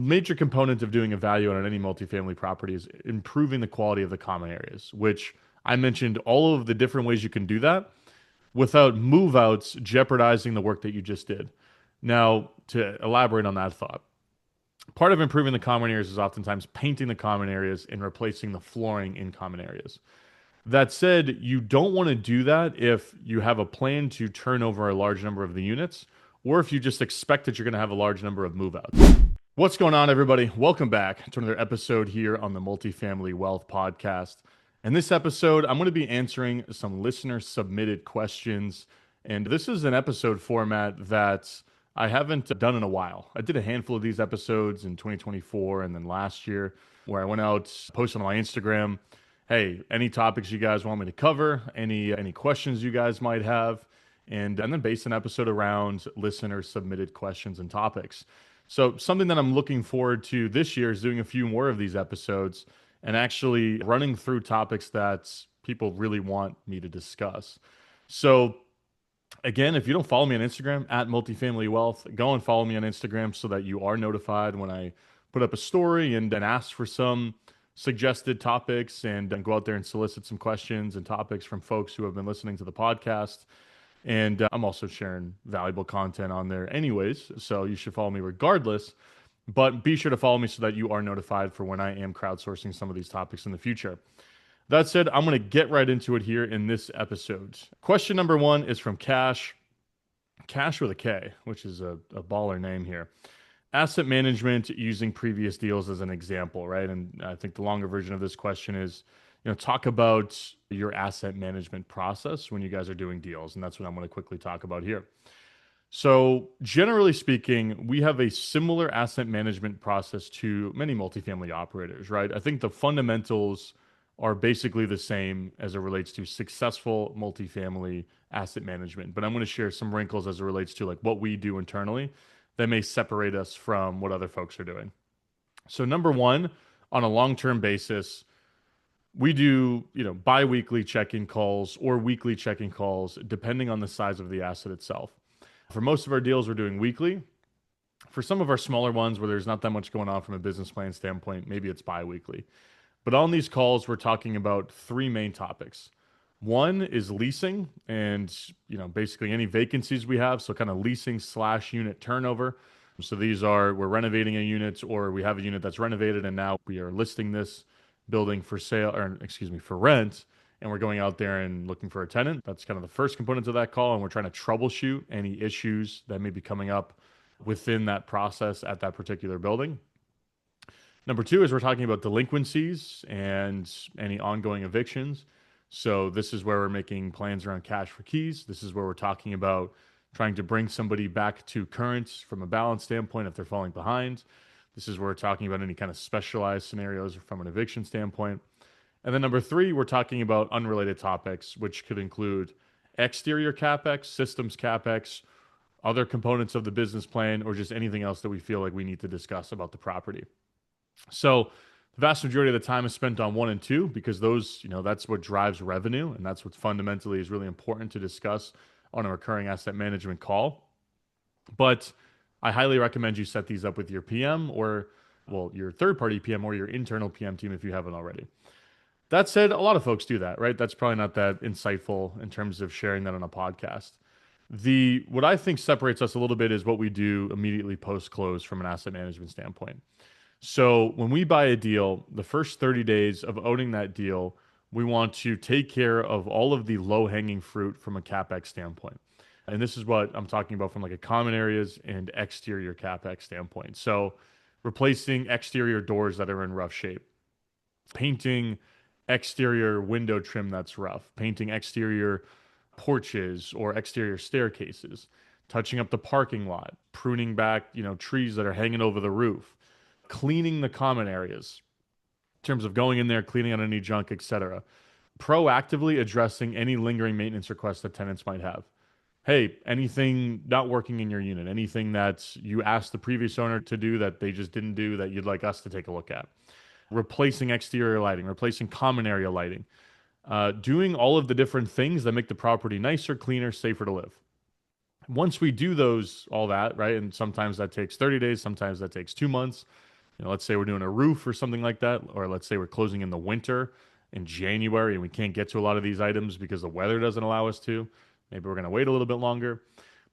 major component of doing a value on any multifamily property is improving the quality of the common areas, which I mentioned all of the different ways you can do that without move outs jeopardizing the work that you just did. Now, to elaborate on that thought, part of improving the common areas is oftentimes painting the common areas and replacing the flooring in common areas. That said, you don't want to do that if you have a plan to turn over a large number of the units, or if you just expect that you're going to have a large number of move outs. What's going on, everybody? Welcome back to another episode here on the Multifamily Wealth Podcast. In this episode, I'm going to be answering some listener submitted questions. And this is an episode format that I haven't done in a while. I did a handful of these episodes in 2024 and then last year where I went out, posted on my Instagram, hey, any topics you guys want me to cover, any questions you guys might have, and then based an episode around listener submitted questions and topics. So something that I'm looking forward to this year is doing a few more of these episodes and actually running through topics that people really want me to discuss. So again, if you don't follow me on Instagram at Multifamily Wealth, go and follow me on Instagram so that you are notified when I put up a story and ask for some suggested topics and go out there and solicit some questions and topics from folks who have been listening to the podcast. And I'm also sharing valuable content on there anyways, so you should follow me regardless. But be sure to follow me so that you are notified for when I am crowdsourcing some of these topics in the future. That said, I'm going to get right into it here in this episode. Question number one is from Cash with a K, which is a baller name here. Asset management using previous deals as an example, right? And I think the longer version of this question is, talk about your asset management process when you guys are doing deals. And that's what I'm going to quickly talk about here. So generally speaking, we have a similar asset management process to many multifamily operators, right? I think the fundamentals are basically the same as it relates to successful multifamily asset management. But I'm going to share some wrinkles as it relates to like what we do internally that may separate us from what other folks are doing. So number one, on a long-term basis, we do, bi-weekly check-in calls or weekly check-in calls, depending on the size of the asset itself. For most of our deals, we're doing weekly. For some of our smaller ones where there's not that much going on from a business plan standpoint, maybe it's bi-weekly. But on these calls, we're talking about three main topics. One is leasing and, basically any vacancies we have. So kind of leasing / unit turnover. So these are, we're renovating a unit or we have a unit that's renovated and now we are listing this building for for rent. And we're going out there and looking for a tenant. That's kind of the first component of that call. And we're trying to troubleshoot any issues that may be coming up within that process at that particular building. Number two is we're talking about delinquencies and any ongoing evictions. So this is where we're making plans around cash for keys. This is where we're talking about trying to bring somebody back to current from a balance standpoint if they're falling behind. This is where we're talking about any kind of specialized scenarios from an eviction standpoint. And then number three, we're talking about unrelated topics, which could include exterior CapEx, systems CapEx, other components of the business plan, or just anything else that we feel like we need to discuss about the property. So the vast majority of the time is spent on one and two because those, that's what drives revenue. And that's what fundamentally is really important to discuss on a recurring asset management call. But I highly recommend you set these up with your PM or, your third-party PM or your internal PM team if you haven't already. That said, a lot of folks do that, right? That's probably not that insightful in terms of sharing that on a podcast. What I think separates us a little bit is what we do immediately post-close from an asset management standpoint. So when we buy a deal, the first 30 days of owning that deal, we want to take care of all of the low-hanging fruit from a CapEx standpoint. And this is what I'm talking about from like a common areas and exterior CapEx standpoint. So replacing exterior doors that are in rough shape, painting exterior window trim that's rough, painting exterior porches or exterior staircases, touching up the parking lot, pruning back, trees that are hanging over the roof, cleaning the common areas in terms of going in there, cleaning out any junk, etc. Proactively addressing any lingering maintenance requests that tenants might have. Hey, anything not working in your unit, anything that you asked the previous owner to do that they just didn't do that you'd like us to take a look at. Replacing exterior lighting, replacing common area lighting, doing all of the different things that make the property nicer, cleaner, safer to live. Once we do all that, right, and sometimes that takes 30 days, sometimes that takes 2 months, Let's say we're doing a roof or something like that, or let's say we're closing in the winter in January and we can't get to a lot of these items because the weather doesn't allow us to. Maybe we're going to wait a little bit longer.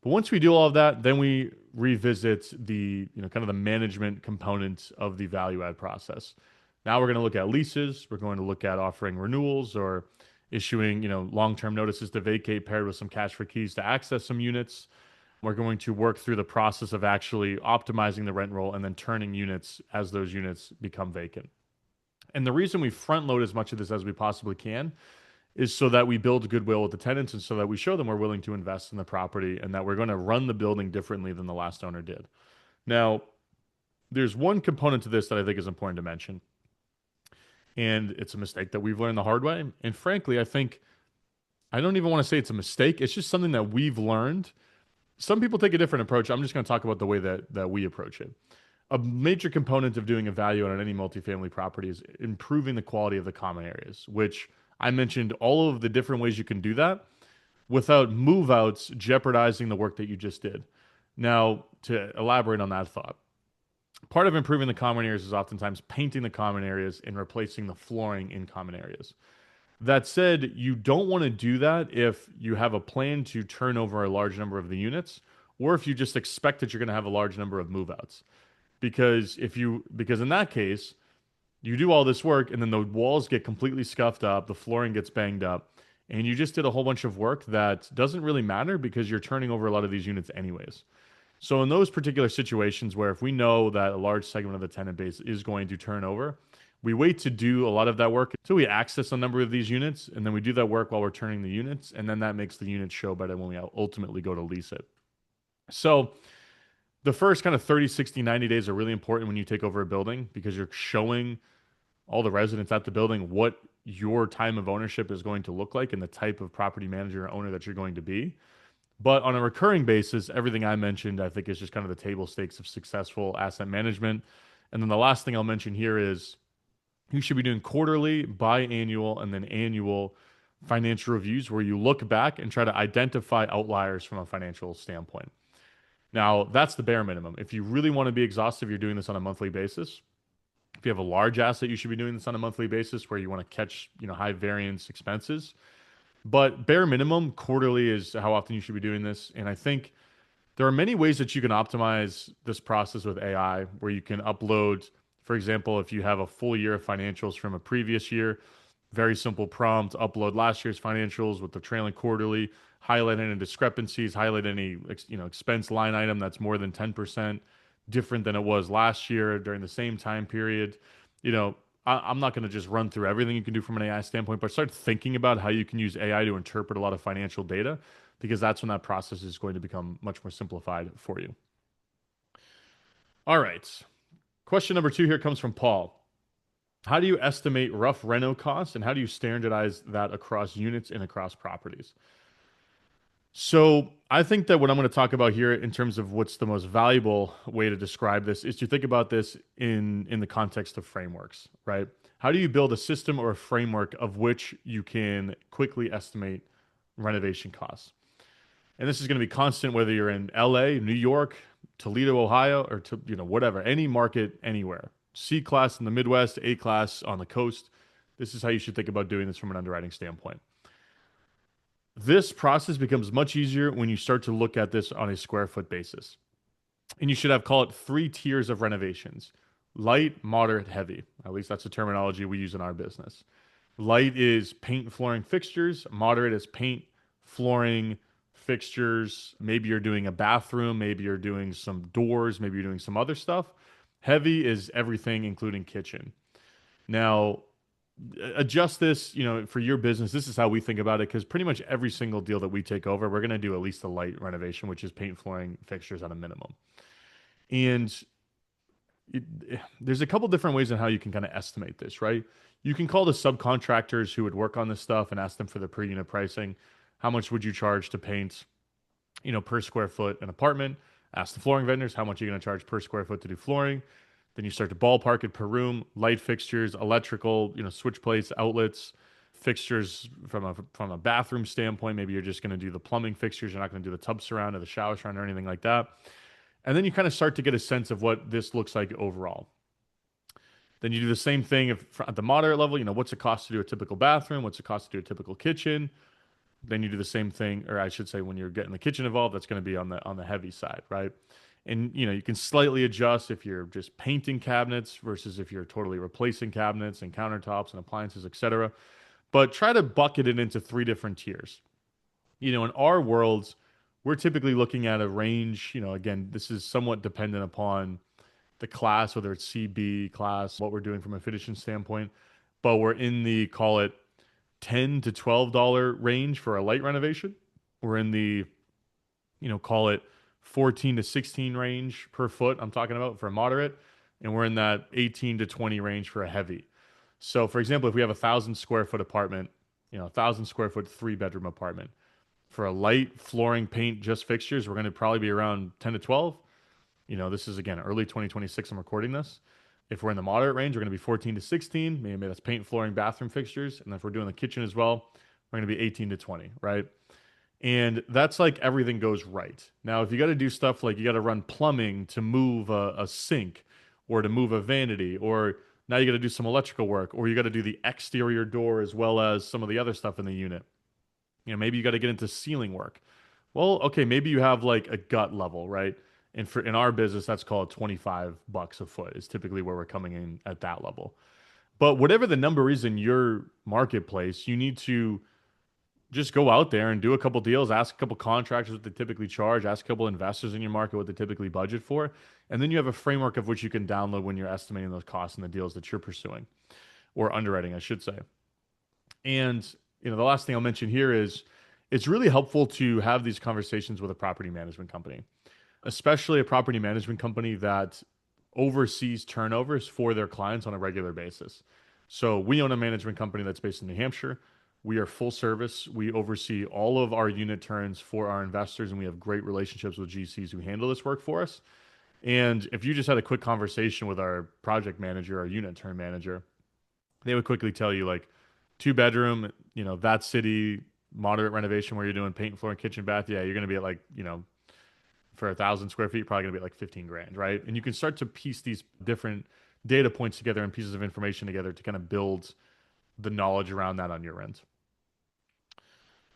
But once we do all of that, then we revisit the, kind of the management component of the value add process. Now we're going to look at leases. We're going to look at offering renewals or issuing, long-term notices to vacate paired with some cash for keys to access some units. We're going to work through the process of actually optimizing the rent roll and then turning units as those units become vacant. And the reason we front load as much of this as we possibly can is so that we build goodwill with the tenants and so that we show them we're willing to invest in the property and that we're going to run the building differently than the last owner did. Now, there's one component to this that I think is important to mention, and it's a mistake that we've learned the hard way. And frankly, I don't even want to say it's a mistake. It's just something that we've learned. Some people take a different approach. I'm just going to talk about the way that we approach it. A major component of doing a value on any multifamily property is improving the quality of the common areas, which I mentioned all of the different ways you can do that without move outs jeopardizing the work that you just did. Now, to elaborate on that thought, part of improving the common areas is oftentimes painting the common areas and replacing the flooring in common areas. That said, you don't want to do that if you have a plan to turn over a large number of the units or if you just expect that you're going to have a large number of move outs. Because in that case, you do all this work and then the walls get completely scuffed up, the flooring gets banged up, and you just did a whole bunch of work that doesn't really matter because you're turning over a lot of these units anyways. So in those particular situations where if we know that a large segment of the tenant base is going to turn over, we wait to do a lot of that work until we access a number of these units, and then we do that work while we're turning the units, and then that makes the units show better when we ultimately go to lease it. So the first kind of 30, 60, 90 days are really important when you take over a building because you're showing all the residents at the building what your time of ownership is going to look like and the type of property manager or owner that you're going to be. But on a recurring basis, everything I mentioned, I think, is just kind of the table stakes of successful asset management. And then the last thing I'll mention here is you should be doing quarterly, biannual, and then annual financial reviews where you look back and try to identify outliers from a financial standpoint. Now, that's the bare minimum. If you really want to be exhaustive, you're doing this on a monthly basis. If you have a large asset, you should be doing this on a monthly basis where you want to catch, high variance expenses. But bare minimum, quarterly is how often you should be doing this. And I think there are many ways that you can optimize this process with AI where you can upload, for example, if you have a full year of financials from a previous year, very simple prompt, upload last year's financials with the trailing quarterly, highlight any discrepancies, highlight any expense line item that's more than 10% different than it was last year during the same time period. I'm not going to just run through everything you can do from an AI standpoint, but start thinking about how you can use AI to interpret a lot of financial data because that's when that process is going to become much more simplified for you. All right. Question number 2 here comes from Paul. How do you estimate rough reno costs and how do you standardize that across units and across properties? So I think that what I'm going to talk about here in terms of what's the most valuable way to describe this is to think about this in the context of frameworks, right? How do you build a system or a framework of which you can quickly estimate renovation costs? And this is going to be constant whether you're in LA, New York, Toledo, Ohio, or whatever, any market anywhere. C class in the Midwest, A class on the coast. This is how you should think about doing this from an underwriting standpoint. This process becomes much easier when you start to look at this on a square foot basis. And you should have, call it 3 tiers of renovations: light, moderate, heavy. At least that's the terminology we use in our business. Light is paint, flooring, fixtures. Moderate is paint, flooring, fixtures. Maybe you're doing a bathroom. Maybe you're doing some doors. Maybe you're doing some other stuff. Heavy is everything, including kitchen. Now, adjust this, for your business. This is how we think about it because pretty much every single deal that we take over, we're going to do at least a light renovation, which is paint, flooring, fixtures at a minimum. And there's a couple different ways on how you can kind of estimate this, right? You can call the subcontractors who would work on this stuff and ask them for the per unit pricing. How much would you charge to paint, per square foot an apartment? Ask the flooring vendors, how much are you going to charge per square foot to do flooring? Then you start to ballpark it per room, light fixtures, electrical, switch plates, outlets, fixtures from a bathroom standpoint. Maybe you're just going to do the plumbing fixtures. You're not going to do the tub surround or the shower surround or anything like that. And then you kind of start to get a sense of what this looks like overall. Then you do the same thing if at the moderate level, what's it cost to do a typical bathroom? What's it cost to do a typical kitchen? Then you do the same thing, or I should say, when you're getting the kitchen involved, that's going to be on the heavy side, right? And you can slightly adjust if you're just painting cabinets versus if you're totally replacing cabinets and countertops and appliances, etc. But try to bucket it into three different tiers. In our worlds, we're typically looking at a range. Again, this is somewhat dependent upon the class, whether it's CB class, what we're doing from a finishing standpoint. But we're in the, call it, $10 to $12 range for a light renovation. We're in the, call it 14 to 16 range per foot. I'm talking about for a moderate, and we're in that 18 to 20 range for a heavy. So, for example, if we have 1,000 square foot apartment, 1,000 square foot 3 bedroom apartment for a light flooring, paint, just fixtures, we're going to probably be around 10 to 12. This is again early 2026. I'm recording this. If we're in the moderate range, we're going to be 14 to 16. Maybe that's paint, flooring, bathroom fixtures. And if we're doing the kitchen as well, we're going to be 18 to 20, right? And that's like everything goes right. Now, if you got to do stuff like you got to run plumbing to move a sink or to move a vanity, or now you got to do some electrical work, or you got to do the exterior door as well as some of the other stuff in the unit. Maybe you got to get into ceiling work. Well, okay, maybe you have like a gut level, right? And for in our business, that's called $25 a foot is typically where we're coming in at that level. But whatever the number is in your marketplace, you need to just go out there and do a couple deals, ask a couple contractors what they typically charge, ask a couple investors in your market what they typically budget for, and then you have a framework of which you can download when you're estimating those costs and the deals that you're pursuing or underwriting, I should say. And the last thing I'll mention here is it's really helpful to have these conversations with a property management company, especially a property management company that oversees turnovers for their clients on a regular basis. So we own a management company that's based in New Hampshire. We are full service. We oversee all of our unit turns for our investors, and we have great relationships with GCs who handle this work for us. And if you just had a quick conversation with our project manager, our unit turn manager, they would quickly tell you like 2 bedroom, that city, moderate renovation where you're doing paint, floor, and kitchen, bath. Yeah, you're going to be at like, for 1,000 square feet, probably going to be like 15 grand, right? And you can start to piece these different data points together and pieces of information together to kind of build the knowledge around that on your end.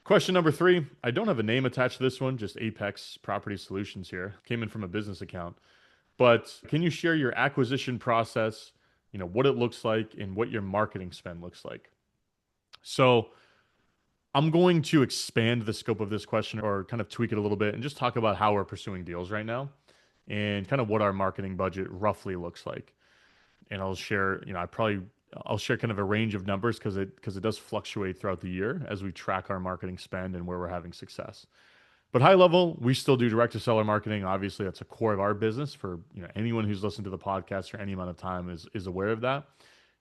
Question number 3. I don't have a name attached to this one, just Apex Property Solutions here. Came in from a business account. But can you share your acquisition process, what it looks like and what your marketing spend looks like? So I'm going to expand the scope of this question or kind of tweak it a little bit and just talk about how we're pursuing deals right now and kind of what our marketing budget roughly looks like. And I'll share, I'll share kind of a range of numbers because it does fluctuate throughout the year as we track our marketing spend and where we're having success. But high level, we still do direct to seller marketing. Obviously, that's a core of our business for anyone who's listened to the podcast for any amount of time is aware of that.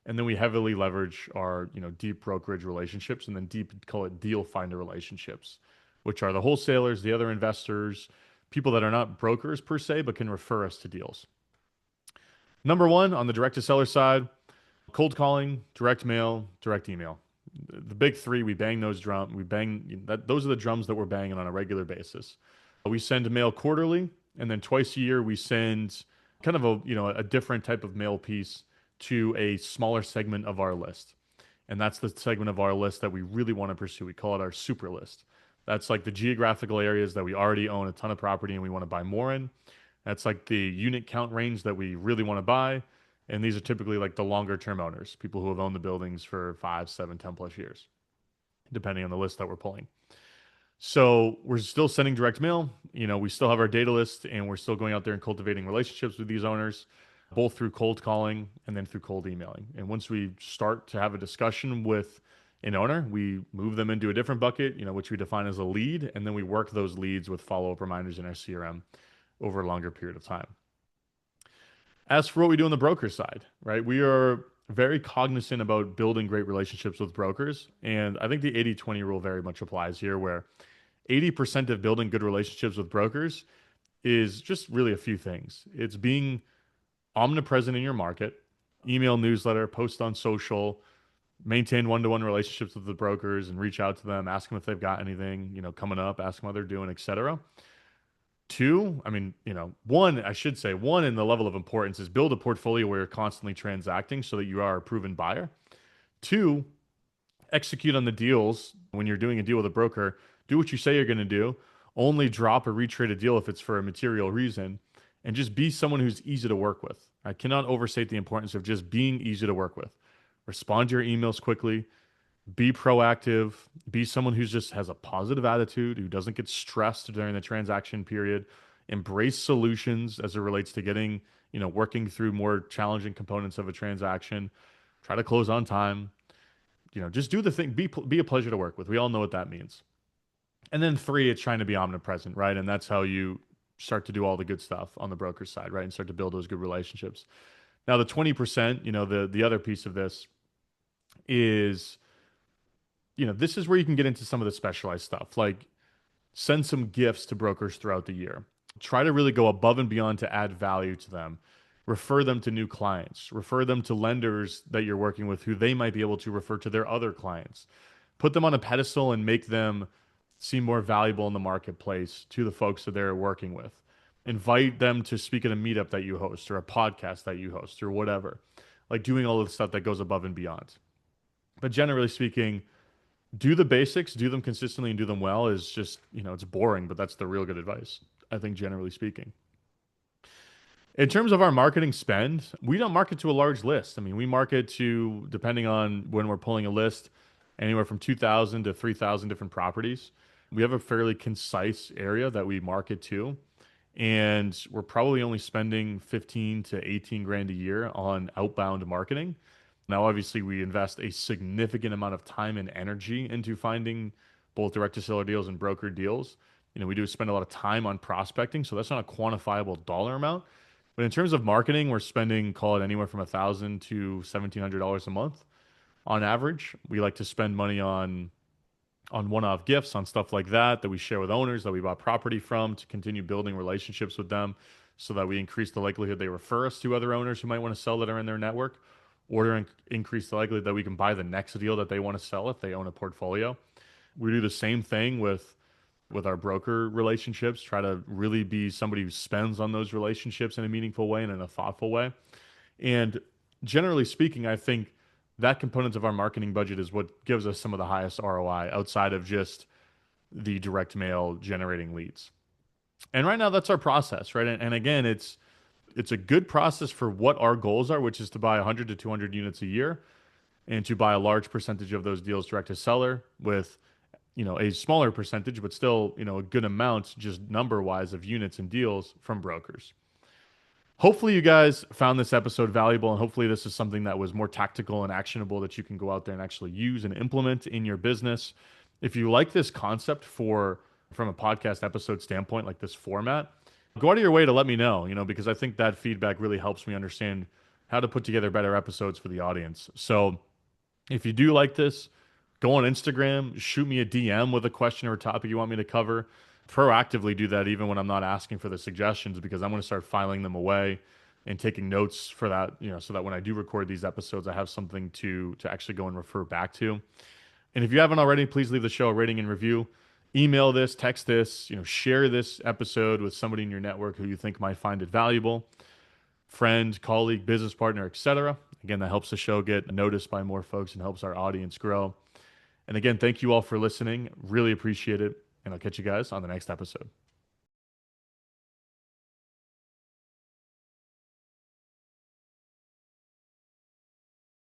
And then we heavily leverage our deep brokerage relationships and then deep, call it deal finder relationships, which are the wholesalers, the other investors, people that are not brokers per se, but can refer us to deals. Number one, on the direct to seller side, cold calling, direct mail, direct email. The big three, we bang those drums. Those are the drums that we're banging on a regular basis. We send mail quarterly, and then twice a year we send kind of a different type of mail piece to a smaller segment of our list. And that's the segment of our list that we really want to pursue. We call it our super list. That's like the geographical areas that we already own a ton of property and we want to buy more in. That's like the unit count range that we really want to buy. And these are typically like the longer term owners, people who have owned the buildings for 5, 7, 10 plus years, depending on the list that we're pulling. So we're still sending direct mail. We still have our data list and we're still going out there and cultivating relationships with these owners, both through cold calling and then through cold emailing. And once we start to have a discussion with an owner, we move them into a different bucket, which we define as a lead. And then we work those leads with follow-up reminders in our CRM over a longer period of time. As for what we do on the broker side, right, we are very cognizant about building great relationships with brokers. And I think the 80-20 rule very much applies here, where 80% of building good relationships with brokers is just really a few things. It's being omnipresent in your market, email, newsletter, post on social, maintain one-to-one relationships with the brokers and reach out to them, ask them if they've got anything, coming up, ask them how they're doing, etc. Two, I mean, one, I should say, one in the level of importance is build a portfolio where you're constantly transacting so that you are a proven buyer. Two, execute on the deals when you're doing a deal with a broker. Do what you say you're going to do. Only drop or retrade a deal if it's for a material reason. And just be someone who's easy to work with. I cannot overstate the importance of just being easy to work with. Respond to your emails quickly. Be proactive. Be someone who just has a positive attitude, who doesn't get stressed during the transaction period. Embrace solutions as it relates to getting, working through more challenging components of a transaction. Try to close on time. Just do the thing. Be a pleasure to work with. We all know what that means. And then three, it's trying to be omnipresent, right? And that's how you start to do all the good stuff on the broker side, right? And start to build those good relationships. Now, the 20%, the other piece of this is, this is where you can get into some of the specialized stuff, like send some gifts to brokers throughout the year. Try to really go above and beyond to add value to them. Refer them to new clients. Refer them to lenders that you're working with who they might be able to refer to their other clients. Put them on a pedestal and make them seem more valuable in the marketplace to the folks that they're working with. Invite them to speak at a meetup that you host or a podcast that you host or whatever. Like doing all of the stuff that goes above and beyond. But generally speaking, do the basics, do them consistently and do them well is just, it's boring, but that's the real good advice, I think, generally speaking. In terms of our marketing spend, we don't market to a large list. I mean, we market to, depending on when we're pulling a list, anywhere from 2,000 to 3,000 different properties. We have a fairly concise area that we market to, and we're probably only spending 15 to 18 grand a year on outbound marketing. Now, obviously, we invest a significant amount of time and energy into finding both direct to seller deals and broker deals. We do spend a lot of time on prospecting, so that's not a quantifiable dollar amount. But in terms of marketing, we're spending, call it anywhere from $1,000 to $1,700 a month on average. We like to spend money on one-off gifts, on stuff like that we share with owners that we bought property from to continue building relationships with them so that we increase the likelihood they refer us to other owners who might want to sell that are in their network, or to increase the likelihood that we can buy the next deal that they want to sell if they own a portfolio. We do the same thing with our broker relationships, try to really be somebody who spends on those relationships in a meaningful way and in a thoughtful way. And generally speaking, I think that component of our marketing budget is what gives us some of the highest ROI outside of just the direct mail generating leads. And right now that's our process, right? And again, it's a good process for what our goals are, which is to buy 100 to 200 units a year and to buy a large percentage of those deals direct to seller with a smaller percentage, but still, a good amount just number wise of units and deals from brokers. Hopefully you guys found this episode valuable, and hopefully this is something that was more tactical and actionable that you can go out there and actually use and implement in your business. If you like this concept from a podcast episode standpoint, like this format, go out of your way to let me know, because I think that feedback really helps me understand how to put together better episodes for the audience. So if you do like this, go on Instagram, shoot me a DM with a question or a topic you want me to cover. Proactively do that even when I'm not asking for the suggestions, because I'm going to start filing them away and taking notes for that, so that when I do record these episodes, I have something to actually go and refer back to. And if you haven't already, please leave the show a rating and review. Email this, text this, share this episode with somebody in your network who you think might find it valuable. Friend, colleague, business partner, etc. Again, that helps the show get noticed by more folks and helps our audience grow. And again, thank you all for listening. Really appreciate it. And I'll catch you guys on the next episode.